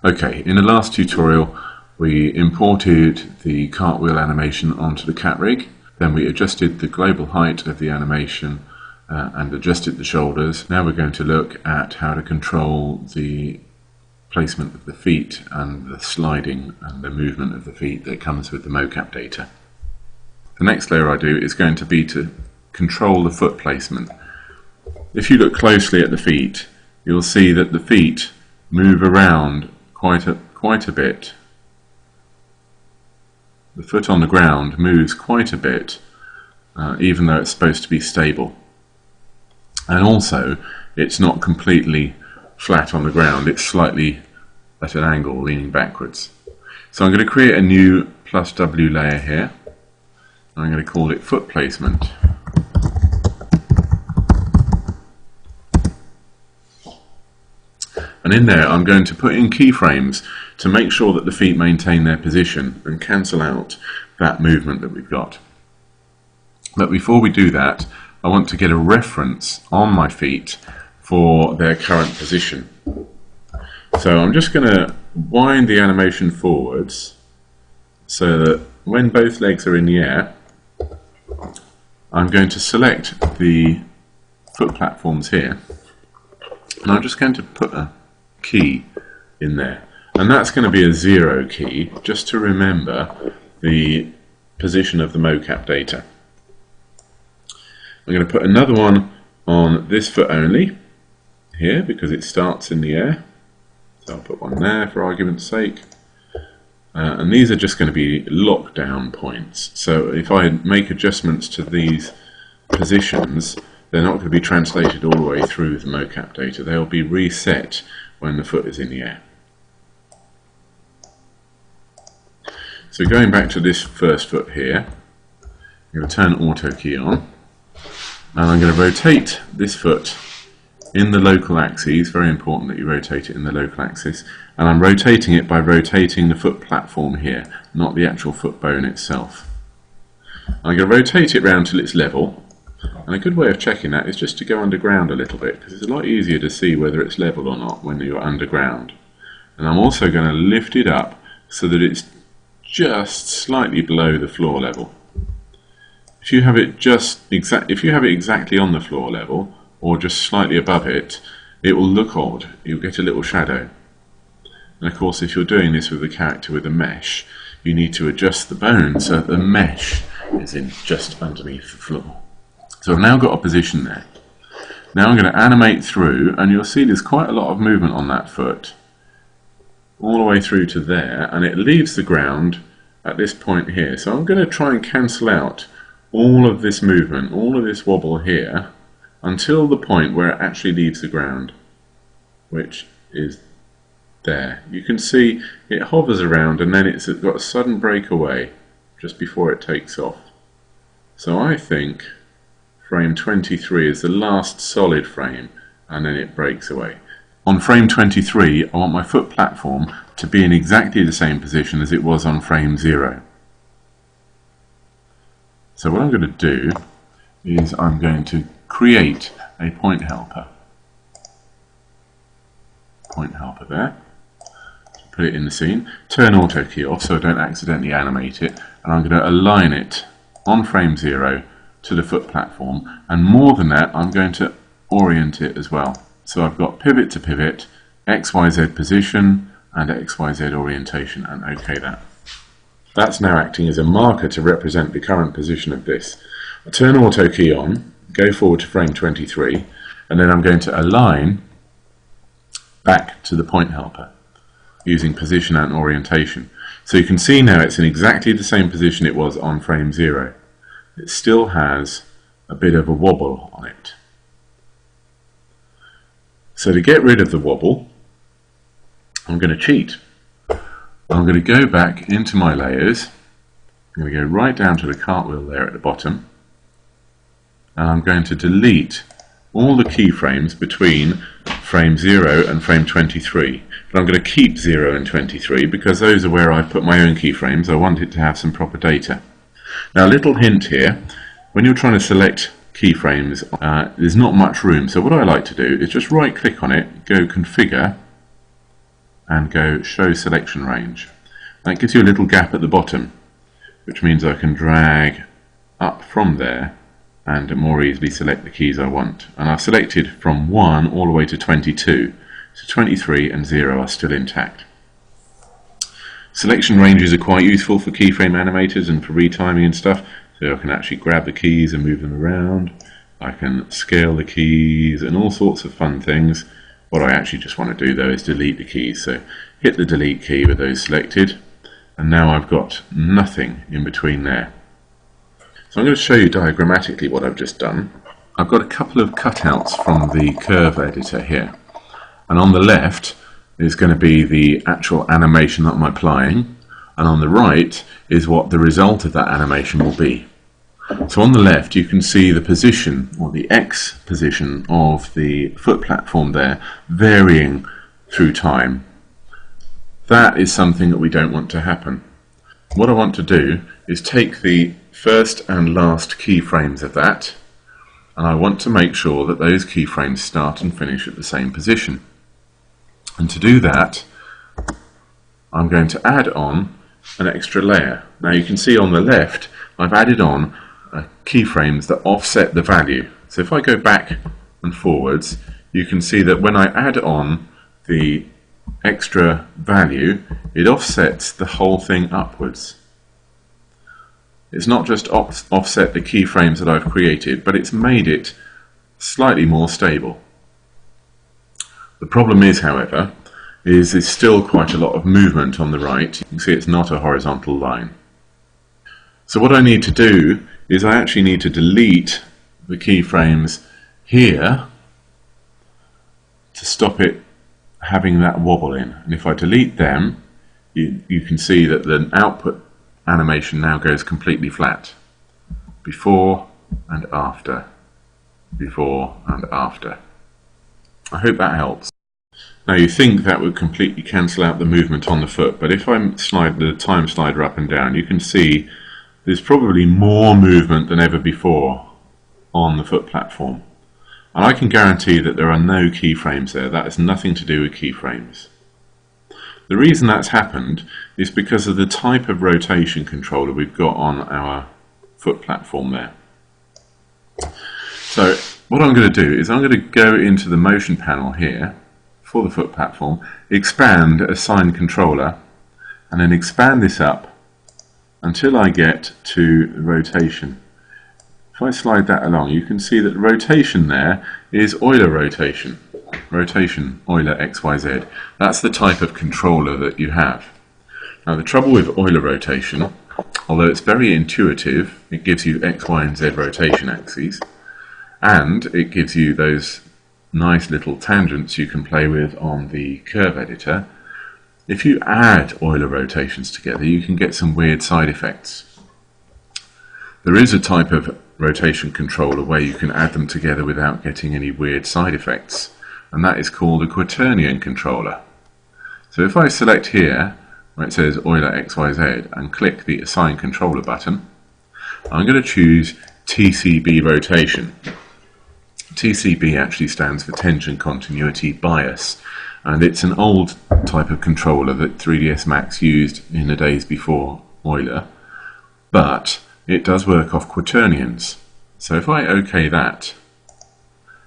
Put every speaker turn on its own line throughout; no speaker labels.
Okay, in the last tutorial we imported the cartwheel animation onto the CATRig, then we adjusted the global height of the animation and adjusted the shoulders. Now we're going to look at how to control the placement of the feet and the sliding and the movement of the feet that comes with the mocap data. The next layer I do is going to be to control the foot placement. If you look closely at the feet, you'll see that the feet move around quite a bit. The foot on the ground moves quite a bit, even though it's supposed to be stable. And also, it's not completely flat on the ground, it's slightly at an angle, leaning backwards. So I'm going to create a new +W layer here. I'm going to call it foot placement. And in there I'm going to put in keyframes to make sure that the feet maintain their position and cancel out that movement that we've got. But before we do that, I want to get a reference on my feet for their current position. So I'm just going to wind the animation forwards so that when both legs are in the air, I'm going to select the foot platforms here, and I'm just going to put a key in there, and that's going to be a 0 key, just to remember the position of the mocap data. I'm going to put another one on this foot only here because it starts in the air, so I'll put one there for argument's sake, and these are just going to be lockdown points. So if I make adjustments to these positions, they're not going to be translated all the way through the mocap data. They'll be reset when the foot is in the air. So going back to this first foot here, I'm going to turn auto key on, and I'm going to rotate this foot in the local axis. Very important that you rotate it in the local axis, and I'm rotating it by rotating the foot platform here, not the actual foot bone itself. I'm going to rotate it round till it's level. And a good way of checking that is just to go underground a little bit, because it's a lot easier to see whether it's level or not when you're underground. And I'm also going to lift it up so that it's just slightly below the floor level. If you have it exactly on the floor level or just slightly above it, it will look odd. You'll get a little shadow. And of course, if you're doing this with a character with a mesh, you need to adjust the bone so that the mesh is in just underneath the floor. So I've now got a position there. Now I'm going to animate through, and you'll see there's quite a lot of movement on that foot, all the way through to there, and it leaves the ground at this point here. So I'm going to try and cancel out all of this movement, all of this wobble here, until the point where it actually leaves the ground, which is there. You can see it hovers around, and then it's got a sudden breakaway just before it takes off. So I think frame 23 is the last solid frame, and then it breaks away. On frame 23, I want my foot platform to be in exactly the same position as it was on frame 0. So what I'm going to do is I'm going to create a point helper. Point helper there. Put it in the scene. Turn auto key off so I don't accidentally animate it, and I'm going to align it on frame 0 to the foot platform, and more than that, I'm going to orient it as well. So I've got pivot to pivot, XYZ position, and XYZ orientation, and OK that. That's now acting as a marker to represent the current position of this. I turn auto key on, go forward to frame 23, and then I'm going to align back to the point helper using position and orientation. So you can see now it's in exactly the same position it was on frame 0. It still has a bit of a wobble on it. So to get rid of the wobble, I'm going to cheat. I'm going to go back into my layers. I'm going to go right down to the cartwheel layer at the bottom, and I'm going to delete all the keyframes between frame 0 and frame 23. But I'm going to keep 0 and 23 because those are where I put my own keyframes. I want it to have some proper data. Now, a little hint here, when you're trying to select keyframes, there's not much room. So what I like to do is just right click on it, go configure, and go Show Selection Range. That gives you a little gap at the bottom, which means I can drag up from there and more easily select the keys I want. And I've selected from 1 all the way to 22, so 23 and 0 are still intact. Selection ranges are quite useful for keyframe animators and for retiming and stuff, so I can actually grab the keys and move them around. I can scale the keys and all sorts of fun things. What I actually just want to do though is delete the keys, so hit the delete key with those selected, and now I've got nothing in between there. So I'm going to show you diagrammatically what I've just done. I've got a couple of cutouts from the curve editor here, and on the left is going to be the actual animation that I'm applying, and on the right is what the result of that animation will be. So on the left you can see the position, or the X position, of the foot platform there varying through time. That is something that we don't want to happen. What I want to do is take the first and last keyframes of that, and I want to make sure that those keyframes start and finish at the same position. And to do that, I'm going to add on an extra layer. Now you can see on the left I've added on keyframes that offset the value. So if I go back and forwards, you can see that when I add on the extra value, it offsets the whole thing upwards. It's not just offset the keyframes that I've created, but it's made it slightly more stable. The problem is, however, there's still quite a lot of movement on the right. You can see it's not a horizontal line. So what I need to do is I actually need to delete the keyframes here to stop it having that wobble in. And if I delete them, you can see that the output animation now goes completely flat. Before and after. Before and after. I hope that helps. Now you think that would completely cancel out the movement on the foot, but if I slide the time slider up and down, you can see there's probably more movement than ever before on the foot platform. And I can guarantee that there are no keyframes there. That has nothing to do with keyframes. The reason that's happened is because of the type of rotation controller we've got on our foot platform there. So what I'm going to do is I'm going to go into the motion panel here for the foot platform, expand Assign Controller, and then expand this up until I get to rotation. If I slide that along, you can see that the rotation there is Euler rotation. Rotation, Euler XYZ. That's the type of controller that you have. Now the trouble with Euler rotation, although it's very intuitive, it gives you X, Y and Z rotation axes, and it gives you those nice little tangents you can play with on the curve editor. If you add Euler rotations together, you can get some weird side effects. There is a type of rotation controller where you can add them together without getting any weird side effects, and that is called a quaternion controller. So if I select here where it says Euler XYZ and click the Assign Controller button, I'm going to choose TCB rotation. TCB actually stands for Tension Continuity Bias, and it's an old type of controller that 3ds Max used in the days before Euler, but it does work off quaternions. So if I OK that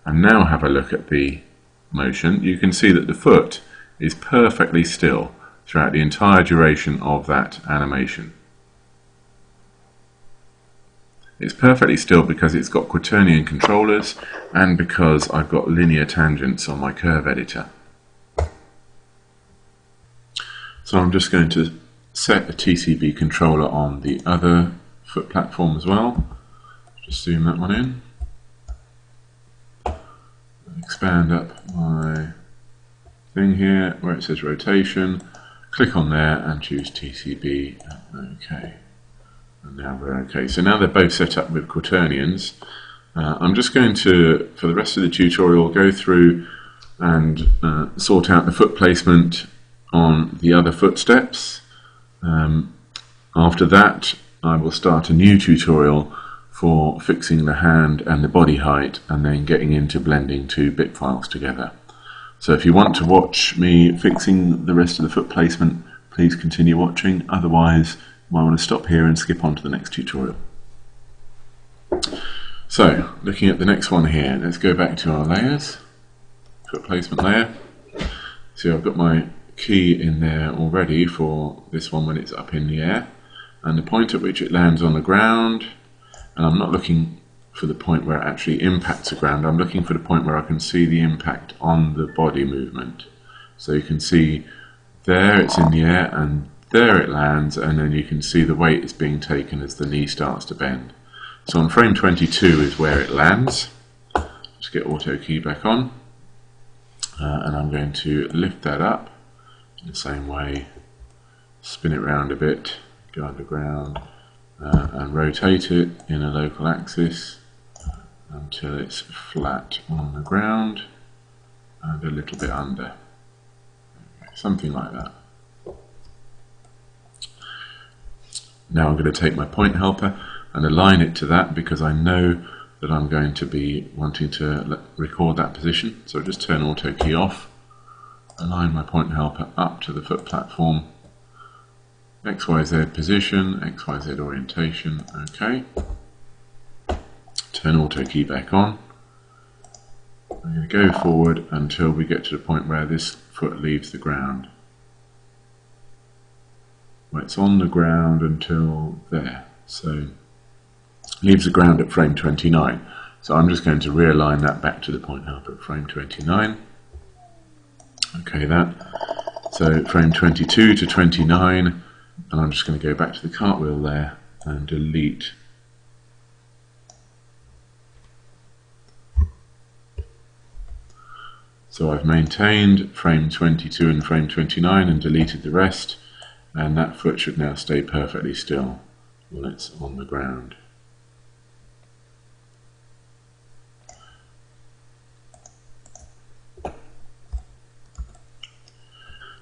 and now have a look at the motion, you can see that the foot is perfectly still throughout the entire duration of that animation. It's perfectly still because it's got quaternion controllers and because I've got linear tangents on my curve editor. So I'm just going to set a TCB controller on the other foot platform as well. Just zoom that one in. Expand up my thing here where it says rotation. Click on there and choose TCB. OK. And now we're OK. So now they're both set up with quaternions. I'm just going to, for the rest of the tutorial, go through and sort out the foot placement on the other footsteps. After that, I will start a new tutorial for fixing the hand and the body height and then getting into blending two BIP files together. So if you want to watch me fixing the rest of the foot placement, please continue watching. Otherwise, you might want to stop here and skip on to the next tutorial. So, looking at the next one here, let's go back to our layers, foot placement layer. So I've got my key in there already for this one when it's up in the air, and the point at which it lands on the ground, and I'm not looking for the point where it actually impacts the ground, I'm looking for the point where I can see the impact on the body movement. So you can see there it's in the air and there it lands, and then you can see the weight is being taken as the knee starts to bend. So on frame 22 is where it lands. Let's get auto key back on, and I'm going to lift that up in the same way, spin it round a bit, go underground, and rotate it in a local axis until it's flat on the ground and a little bit under, something like that. Now I'm going to take my point helper and align it to that, because I know that I'm going to be wanting to record that position. So just turn auto key off, align my point helper up to the foot platform, XYZ position, XYZ orientation, OK. Turn auto key back on. I'm going to go forward until we get to the point where this foot leaves the ground. Well, it's on the ground until there. So leaves the ground at frame 29. So I'm just going to realign that back to the point helper at frame 29. OK, that. So frame 22 to 29, and I'm just going to go back to the cartwheel there and delete. So I've maintained frame 22 and frame 29 and deleted the rest, and that foot should now stay perfectly still when it's on the ground.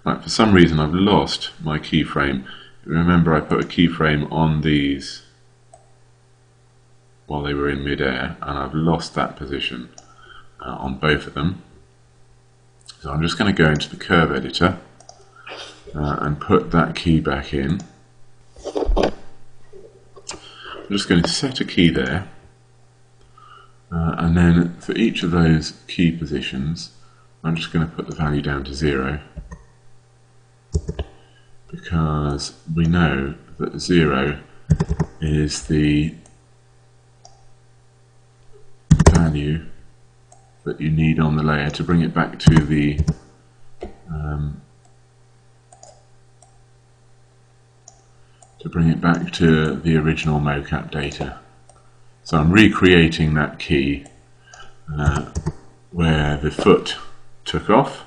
Right, for some reason I've lost my keyframe. Remember, I put a keyframe on these while they were in mid-air, and I've lost that position on both of them. So I'm just going to go into the curve editor and put that key back in. I'm just going to set a key there, and then for each of those key positions I'm just going to put the value down to 0, because we know that 0 is the value that you need on the layer to bring it back to the original mocap data. So I'm recreating that key where the foot took off.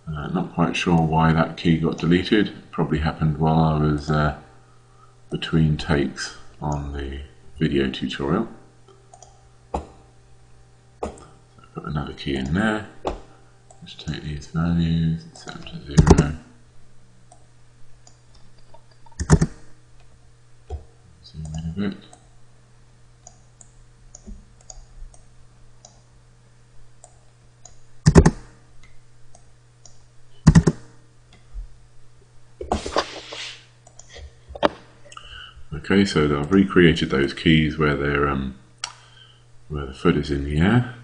Not quite sure why that key got deleted. It probably happened while I was between takes on the video tutorial. So I put another key in there. Just take these values, set them to 0. Zoom in a bit. Okay, so I've recreated those keys where they're where the foot is in the air,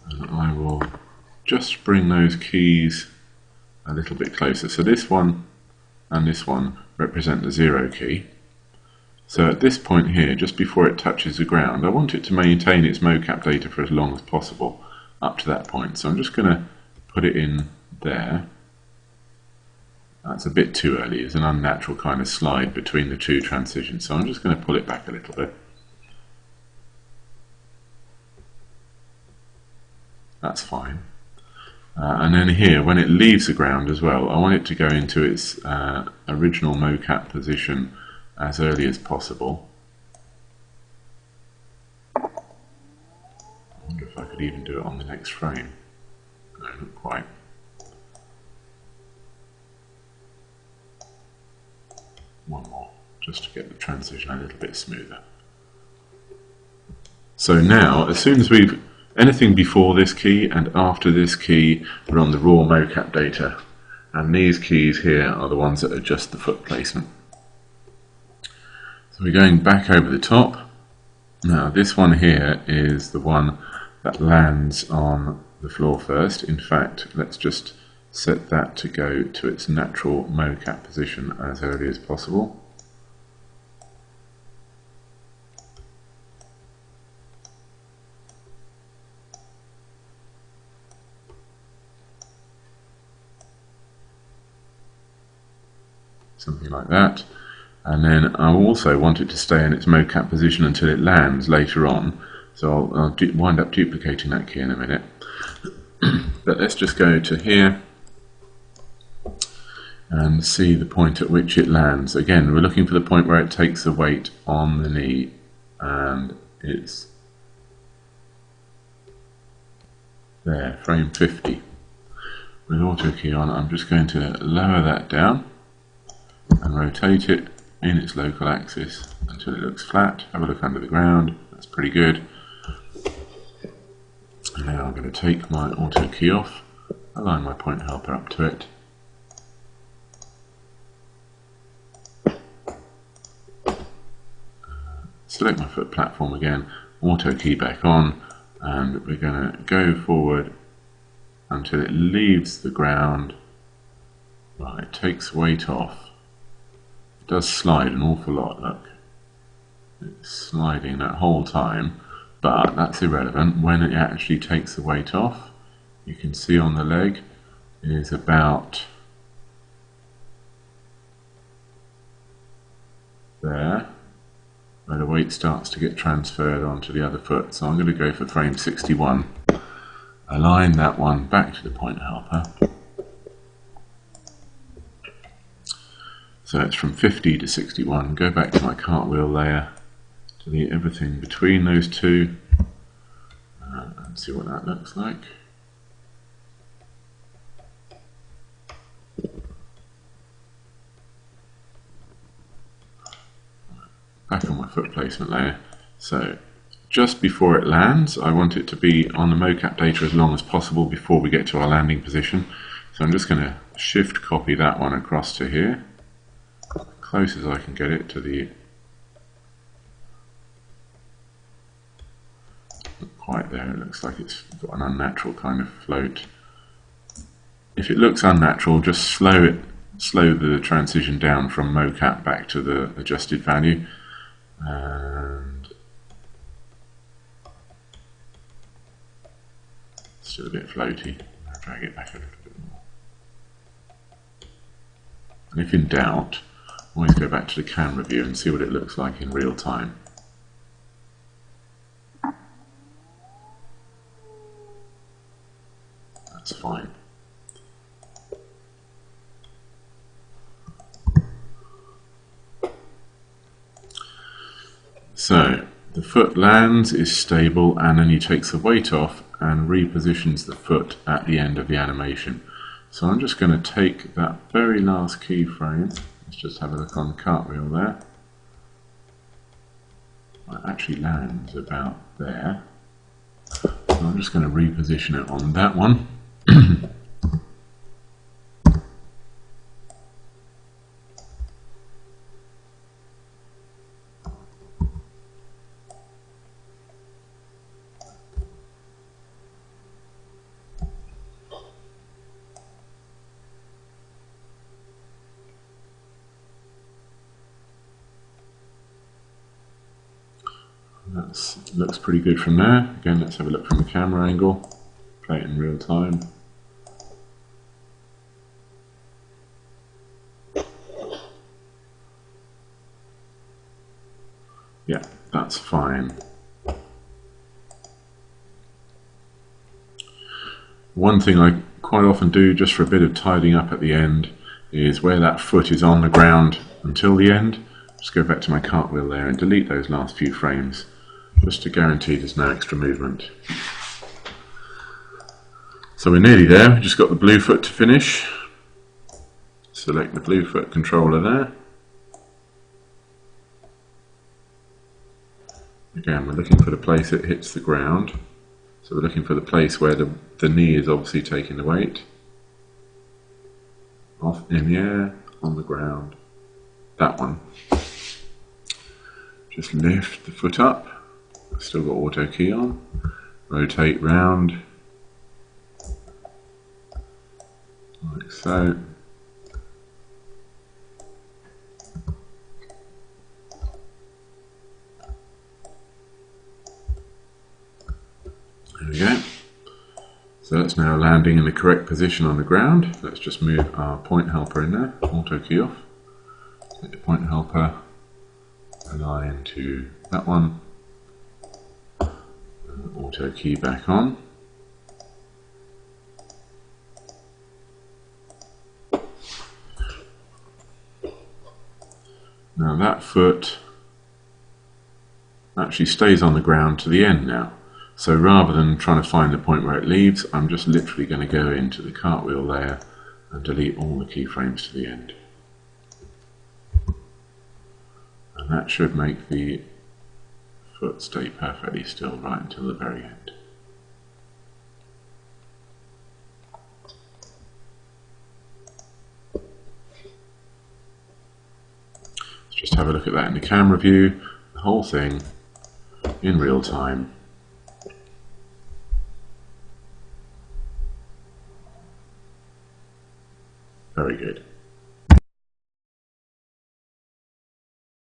and I will just bring those keys a little bit closer. So this one and this one represent the 0 key. So at this point here, just before it touches the ground, I want it to maintain its mocap data for as long as possible up to that point. So I'm just going to put it in there. That's a bit too early. It's an unnatural kind of slide between the two transitions, so I'm just going to pull it back a little bit. That's fine. And then here, when it leaves the ground as well, I want it to go into its original mocap position as early as possible. I wonder if I could even do it on the next frame. No, not quite. One more, just to get the transition a little bit smoother. So now, as soon as we've Anything before this key and after this key are on the raw mocap data, and these keys here are the ones that adjust the foot placement. So we're going back over the top. Now this one here is the one that lands on the floor first. In fact, let's just set that to go to its natural mocap position as early as possible. Something like that. And then I also want it to stay in its mocap position until it lands later on. So I'll wind up duplicating that key in a minute. But let's just go to here and see the point at which it lands. Again, we're looking for the point where it takes the weight on the knee, and it's there, frame 50. With auto key on, I'm just going to lower that down and rotate it in its local axis until it looks flat. Have a look under the ground, that's pretty good. And now I'm going to take my auto key off, align my point helper up to it. Select my foot platform again, auto key back on, and we're going to go forward until it leaves the ground. Right, it takes weight off. It does slide an awful lot, look. It's sliding that whole time, but that's irrelevant. When it actually takes the weight off, you can see on the leg is about there, where the weight starts to get transferred onto the other foot. So I'm going to go for frame 61. Align that one back to the point helper. So it's from 50 to 61. Go back to my cartwheel layer, delete everything between those two, and see what that looks like. Back on my foot placement layer. So just before it lands, I want it to be on the mocap data as long as possible before we get to our landing position. So I'm just going to shift copy that one across to here, close as I can get it to the, not quite there, it looks like it's got an unnatural kind of float. If it looks unnatural, just slow the transition down from mocap back to the adjusted value, and still a bit floaty. I'll drag it back a little bit more. And if in doubt, always go back to the camera view and see what it looks like in real time. That's fine. So the foot lands, is stable, and then he takes the weight off and repositions the foot at the end of the animation. So I'm just going to take that very last keyframe. Let's just have a look on cartwheel there. It actually lands about there. So I'm just going to reposition it on that one. That looks pretty good from there. Again, let's have a look from the camera angle, play it in real time. Yeah, that's fine. One thing I quite often do, just for a bit of tidying up at the end, is where that foot is on the ground until the end, just go back to my cartwheel there and delete those last few frames, just to guarantee there's no extra movement. So we're nearly there, we've just got the blue foot to finish. Select the blue foot controller there. Again, we're looking for the place it hits the ground. So we're looking for the place where the knee is obviously taking the weight. Off in the air, on the ground. That one. Just lift the foot up. Still got auto key on. Rotate round. Like so. There we go. So that's now landing in the correct position on the ground. Let's just move our point helper in there. Auto key off. Get the point helper, align to that one. Auto key back on. Now that foot actually stays on the ground to the end now. So rather than trying to find the point where it leaves, I'm just literally going to go into the cartwheel layer and delete all the keyframes to the end. And that should make the foot stay perfectly still right until the very end. Let's just have a look at that in the camera view, the whole thing in real time. Very good.